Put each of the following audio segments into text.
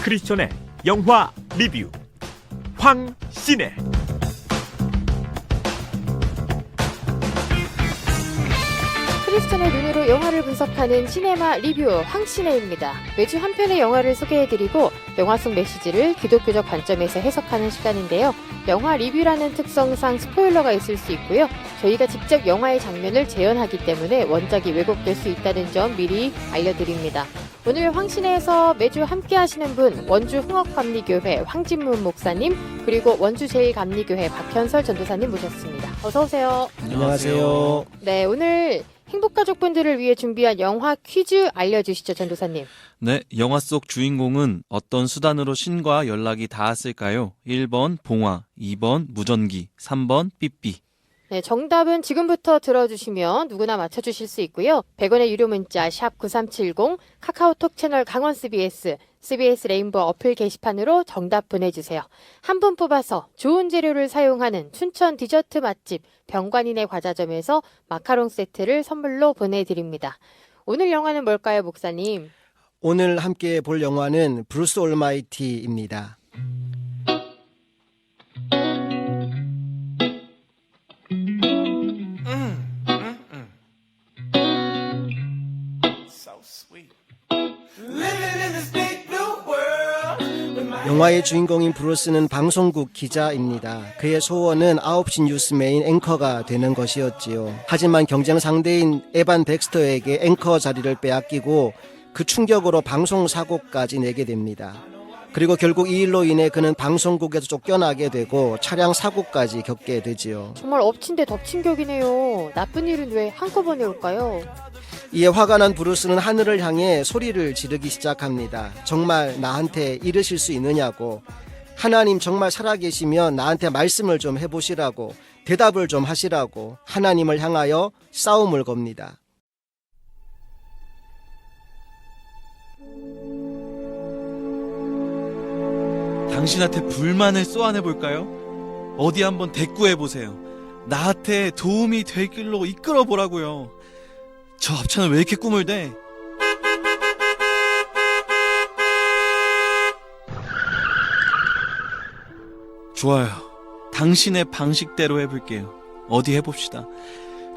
크리스천의 영화 리뷰 황신의 크리스천의 눈으로 영화를 분석하는 시네마 리뷰 황신혜입니다. 매주 한 편의 영화를 소개해드리고 영화 속 메시지를 기독교적 관점에서 해석하는 시간인데요. 영화 리뷰라는 특성상 스포일러가 있을 수 있고요. 저희가 직접 영화의 장면을 재현하기 때문에 원작이 왜곡될 수 있다는 점 미리 알려드립니다. 오늘 황신혜에서 매주 함께 하시는 분, 원주 흥업감리교회 황진문 목사님, 그리고 원주 제일감리교회 박현설 전도사님 모셨습니다. 어서오세요. 안녕하세요. 네, 오늘 행복가족분들을 위해 준비한 영화 퀴즈 알려주시죠, 전도사님. 네, 영화 속 주인공은 어떤 수단으로 신과 연락이 닿았을까요? 1번 봉화, 2번 무전기, 3번 삐삐. 네, 정답은 지금부터 들어주시면 누구나 맞춰주실 수 있고요. 100원의 유료 문자 샵 9370, 카카오톡 채널 강원 CBS, CBS 레인보우 어플 게시판으로 정답 보내주세요. 한 분 뽑아서 좋은 재료를 사용하는 춘천 디저트 맛집 병관인의 과자점에서 마카롱 세트를 선물로 보내드립니다. 오늘 영화는 뭘까요, 목사님? 오늘 함께 볼 영화는 브루스 올마이티입니다. 영화의 주인공인 브루스는 방송국 기자입니다. 그의 소원은 9시 뉴스 메인 앵커가 되는 것이었지요. 하지만 경쟁 상대인 에반 덱스터에게 앵커 자리를 빼앗기고 그 충격으로 방송 사고까지 내게 됩니다. 그리고 결국 이 일로 인해 그는 방송국에서 쫓겨나게 되고 차량 사고까지 겪게 되지요. 정말 엎친 데 덮친 격이네요. 나쁜 일은 왜 한꺼번에 올까요? 이에 화가 난 브루스는 하늘을 향해 소리를 지르기 시작합니다. 정말 나한테 이러실 수 있느냐고, 하나님 정말 살아계시면 나한테 말씀을 좀 해보시라고, 대답을 좀 하시라고 하나님을 향하여 싸움을 겁니다. 당신한테 불만을 쏘아내볼까요? 어디 한번 대꾸해보세요. 나한테 도움이 될 길로 이끌어보라고요. 저 합차는 왜 이렇게 꿈을 대? 좋아요. 당신의 방식대로 해볼게요. 어디 해봅시다.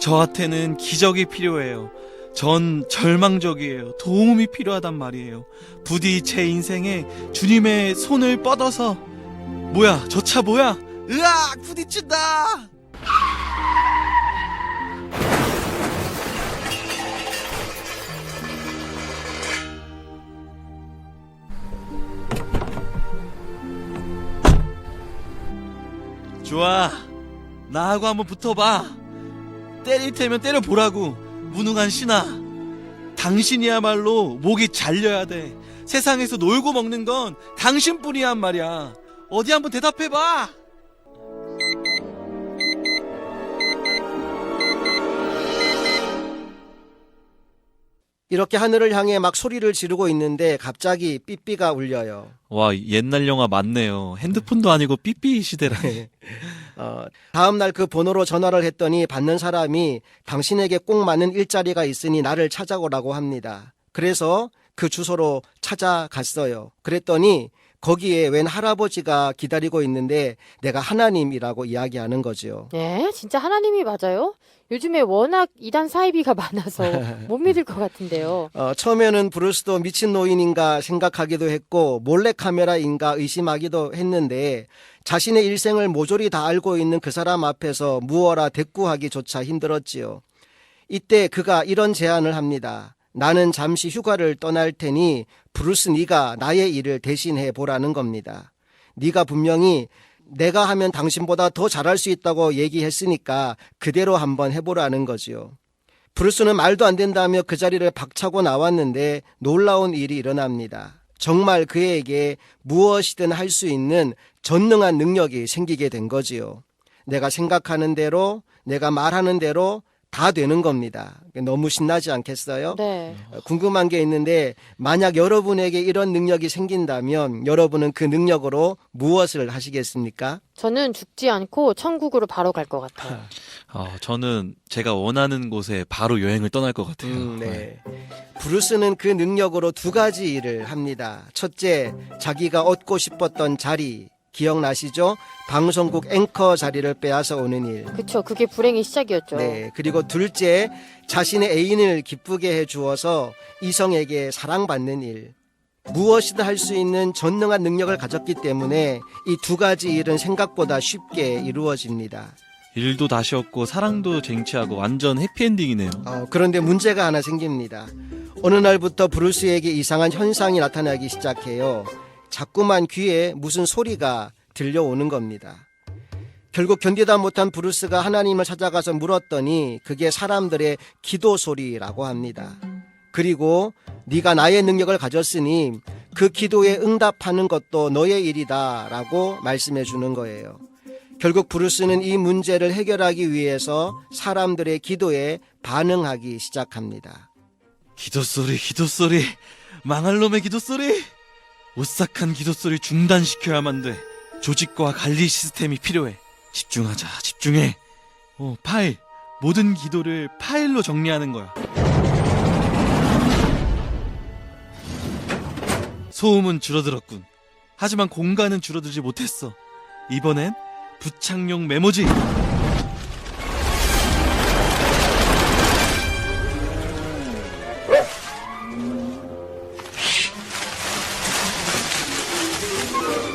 저한테는 기적이 필요해요. 전 절망적이에요. 도움이 필요하단 말이에요. 부디 제 인생에 주님의 손을 뻗어서. 뭐야, 저 차 뭐야? 으악, 부딪힌다. 좋아, 나하고 한번 붙어봐. 때릴 테면 때려보라고. 무능한 신아, 당신이야말로 목이 잘려야 돼. 세상에서 놀고 먹는 건 당신뿐이란 말이야. 어디 한번 대답해봐. 이렇게 하늘을 향해 막 소리를 지르고 있는데 갑자기 삐삐가 울려요. 와, 옛날 영화 맞네요. 핸드폰도 아니고 삐삐 시대라. 다음날 그 번호로 전화를 했더니 받는 사람이 당신에게 꼭 맞는 일자리가 있으니 나를 찾아오라고 합니다. 그래서 그 주소로 찾아갔어요. 그랬더니 거기에 웬 할아버지가 기다리고 있는데 내가 하나님이라고 이야기하는 거죠. 네, 진짜 하나님이 맞아요? 요즘에 워낙 이단 사이비가 많아서 못 믿을 것 같은데요. 처음에는 브루스도 미친 노인인가 생각하기도 했고 몰래카메라인가 의심하기도 했는데 자신의 일생을 모조리 다 알고 있는 그 사람 앞에서 무어라 대꾸하기조차 힘들었지요. 이때 그가 이런 제안을 합니다. 나는 잠시 휴가를 떠날 테니 브루스 네가 나의 일을 대신해 보라는 겁니다. 네가 분명히 내가 하면 당신보다 더 잘할 수 있다고 얘기했으니까 그대로 한번 해보라는 거지요. 브루스는 말도 안 된다며 그 자리를 박차고 나왔는데 놀라운 일이 일어납니다. 정말 그에게 무엇이든 할 수 있는 전능한 능력이 생기게 된 거지요. 내가 생각하는 대로, 내가 말하는 대로 다 되는 겁니다. 너무 신나지 않겠어요? 네. 궁금한 게 있는데 만약 여러분에게 이런 능력이 생긴다면 여러분은 그 능력으로 무엇을 하시겠습니까? 저는 죽지 않고 천국으로 바로 갈 것 같아요. 저는 제가 원하는 곳에 바로 여행을 떠날 것 같아요. 네. 브루스는 그 능력으로 두 가지 일을 합니다. 첫째, 자기가 얻고 싶었던 자리, 기억나시죠? 방송국 앵커 자리를 빼앗아 오는 일. 그쵸. 그게 불행의 시작이었죠. 네. 그리고 둘째, 자신의 애인을 기쁘게 해 주어서 이성에게 사랑받는 일. 무엇이든 할 수 있는 전능한 능력을 가졌기 때문에 이 두 가지 일은 생각보다 쉽게 이루어집니다. 일도 다시 얻고 사랑도 쟁취하고 완전 해피엔딩이네요. 그런데 문제가 하나 생깁니다. 어느 날부터 브루스에게 이상한 현상이 나타나기 시작해요. 자꾸만 귀에 무슨 소리가 들려오는 겁니다. 결국 견디다 못한 브루스가 하나님을 찾아가서 물었더니 그게 사람들의 기도 소리라고 합니다. 그리고 네가 나의 능력을 가졌으니 그 기도에 응답하는 것도 너의 일이다 라고 말씀해 주는 거예요. 결국 브루스는 이 문제를 해결하기 위해서 사람들의 기도에 반응하기 시작합니다. 기도소리, 망할 놈의 기도소리. 오싹한 기도소리 중단시켜야만 돼. 조직과 관리 시스템이 필요해. 집중하자, 집중해. 파일. 모든 기도를 파일로 정리하는 거야. 소음은 줄어들었군. 하지만 공간은 줄어들지 못했어. 이번엔 부착용 메모지.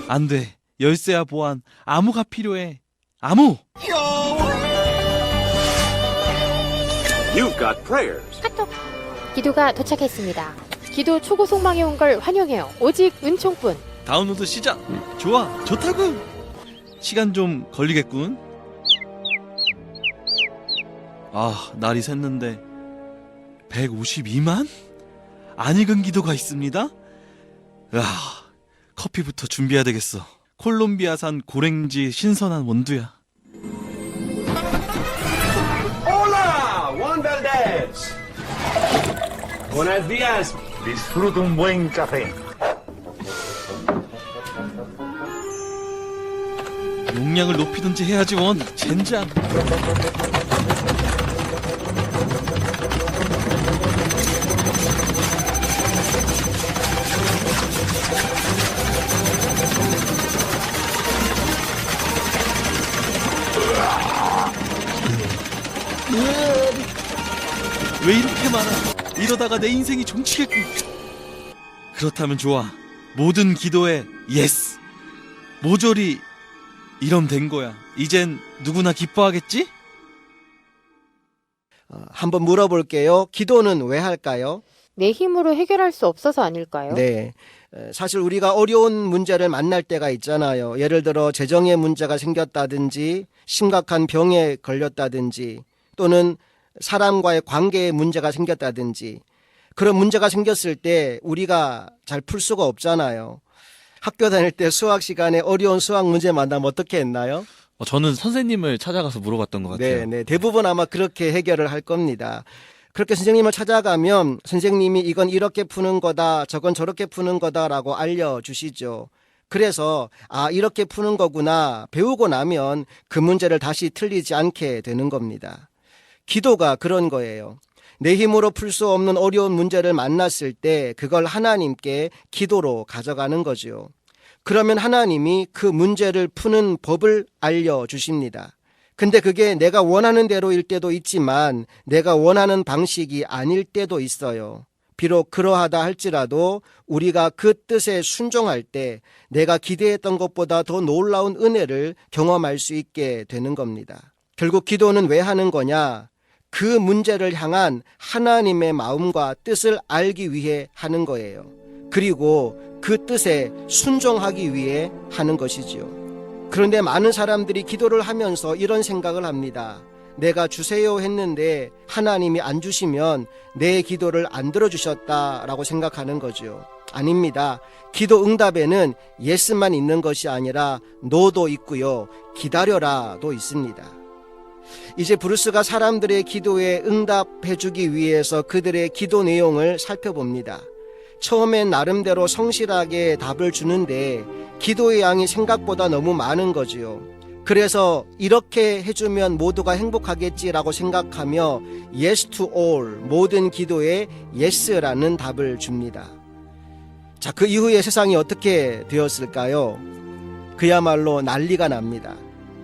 안 돼. 열쇠와 보안, 암호가 필요해. 암호! You've got prayers. 카톡. 기도가 도착했습니다. 기도 초고 속망에 온 걸 환영해요. 오직 은총뿐. 다운로드 시작. 좋아, 좋다구. 시간 좀 걸리겠군. 날이 샜는데 152만? 안 읽은 기도가 있습니다. 커피부터 준비해야 되겠어. 콜롬비아산 고랭지 신선한 원두야. Hola, Juan Valdez. Buenos días. Disfruto un buen café. 용량을 높이든지 해야지 원. 젠장. 왜 이렇게 많아? 이러다가 내 인생이 종치겠군. 그렇다면 좋아. 모든 기도에 예스. 모조리 이럼 된 거야. 이젠 누구나 기뻐하겠지? 한번 물어볼게요. 기도는 왜 할까요? 내 힘으로 해결할 수 없어서 아닐까요? 네. 사실 우리가 어려운 문제를 만날 때가 있잖아요. 예를 들어 재정의 문제가 생겼다든지 심각한 병에 걸렸다든지 또는 사람과의 관계에 문제가 생겼다든지 그런 문제가 생겼을 때 우리가 잘 풀 수가 없잖아요. 학교 다닐 때 수학 시간에 어려운 수학 문제 만나면 어떻게 했나요? 저는 선생님을 찾아가서 물어봤던 것 같아요. 네, 대부분 아마 그렇게 해결을 할 겁니다. 그렇게 선생님을 찾아가면 선생님이 이건 이렇게 푸는 거다, 저건 저렇게 푸는 거다라고 알려주시죠. 그래서 이렇게 푸는 거구나 배우고 나면 그 문제를 다시 틀리지 않게 되는 겁니다. 기도가 그런 거예요. 내 힘으로 풀 수 없는 어려운 문제를 만났을 때 그걸 하나님께 기도로 가져가는 거죠. 그러면 하나님이 그 문제를 푸는 법을 알려주십니다. 근데 그게 내가 원하는 대로일 때도 있지만 내가 원하는 방식이 아닐 때도 있어요. 비록 그러하다 할지라도 우리가 그 뜻에 순종할 때 내가 기대했던 것보다 더 놀라운 은혜를 경험할 수 있게 되는 겁니다. 결국 기도는 왜 하는 거냐? 그 문제를 향한 하나님의 마음과 뜻을 알기 위해 하는 거예요. 그리고 그 뜻에 순종하기 위해 하는 것이지요. 그런데 많은 사람들이 기도를 하면서 이런 생각을 합니다. 내가 주세요 했는데 하나님이 안 주시면 내 기도를 안 들어주셨다라고 생각하는 거죠. 아닙니다. 기도 응답에는 예스만 있는 것이 아니라 노도 있고요. 기다려라도 있습니다. 이제 브루스가 사람들의 기도에 응답해주기 위해서 그들의 기도 내용을 살펴봅니다. 처음엔 나름대로 성실하게 답을 주는데 기도의 양이 생각보다 너무 많은 거지요. 그래서 이렇게 해주면 모두가 행복하겠지라고 생각하며 yes to all, 모든 기도에 yes라는 답을 줍니다. 자, 그 이후에 세상이 어떻게 되었을까요? 그야말로 난리가 납니다.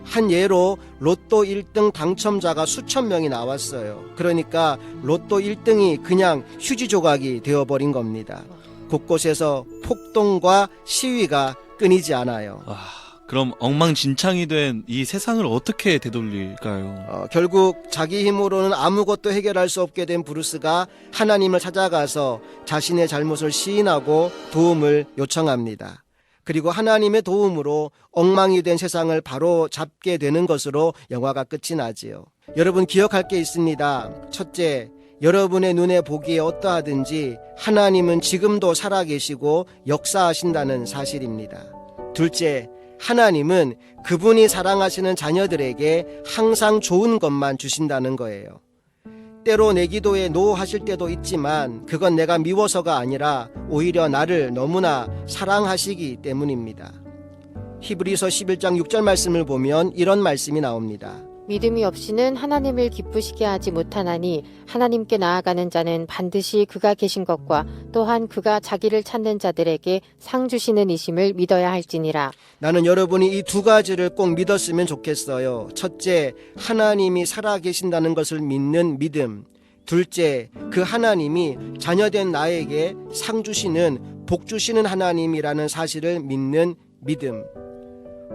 한 예로 로또 1등 당첨자가 수천 명이 나왔어요. 그러니까 로또 1등이 그냥 휴지 조각이 되어버린 겁니다. 곳곳에서 폭동과 시위가 끊이지 않아요. 그럼 엉망진창이 된 이 세상을 어떻게 되돌릴까요? 결국 자기 힘으로는 아무것도 해결할 수 없게 된 브루스가 하나님을 찾아가서 자신의 잘못을 시인하고 도움을 요청합니다. 그리고 하나님의 도움으로 엉망이 된 세상을 바로 잡게 되는 것으로 영화가 끝이 나지요. 여러분 기억할 게 있습니다. 첫째, 여러분의 눈에 보기에 어떠하든지 하나님은 지금도 살아계시고 역사하신다는 사실입니다. 둘째, 하나님은 그분이 사랑하시는 자녀들에게 항상 좋은 것만 주신다는 거예요. 때로 내 기도에 노하실 때도 있지만 그건 내가 미워서가 아니라 오히려 나를 너무나 사랑하시기 때문입니다. 히브리서 11장 6절 말씀을 보면 이런 말씀이 나옵니다. 믿음이 없이는 하나님을 기쁘시게 하지 못하나니 하나님께 나아가는 자는 반드시 그가 계신 것과 또한 그가 자기를 찾는 자들에게 상 주시는 이심을 믿어야 할지니라. 나는 여러분이 이 두 가지를 꼭 믿었으면 좋겠어요. 첫째, 하나님이 살아계신다는 것을 믿는 믿음. 둘째, 그 하나님이 자녀된 나에게 상 주시는, 복 주시는 하나님이라는 사실을 믿는 믿음.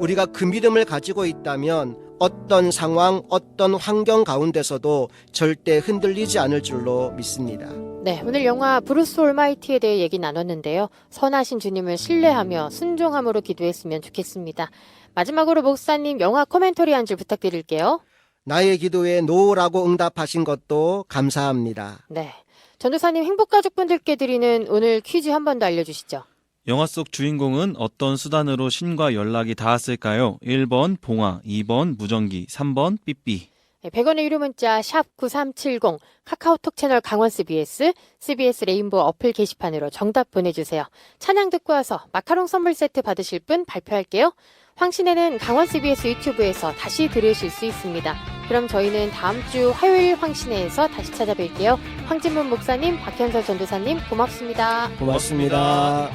우리가 그 믿음을 가지고 있다면 어떤 상황, 어떤 환경 가운데서도 절대 흔들리지 않을 줄로 믿습니다. 네, 오늘 영화 브루스 올마이티에 대해 얘기 나눴는데요. 선하신 주님을 신뢰하며 순종함으로 기도했으면 좋겠습니다. 마지막으로 목사님 영화 코멘터리 한 줄 부탁드릴게요. 나의 기도에 노라고 응답하신 것도 감사합니다. 네, 전도사님 행복가족분들께 드리는 오늘 퀴즈 한 번 더 알려주시죠. 영화 속 주인공은 어떤 수단으로 신과 연락이 닿았을까요? 1번 봉화, 2번 무전기, 3번 삐삐. 100원의 유료 문자 샵 9370 카카오톡 채널 강원 CBS, CBS 레인보우 어플 게시판으로 정답 보내주세요. 찬양 듣고 와서 마카롱 선물 세트 받으실 분 발표할게요. 황신혜는 강원 CBS 유튜브에서 다시 들으실 수 있습니다. 그럼 저희는 다음 주 화요일 황신혜에서 다시 찾아뵐게요. 황진문 목사님, 박현서 전도사님 고맙습니다. 고맙습니다.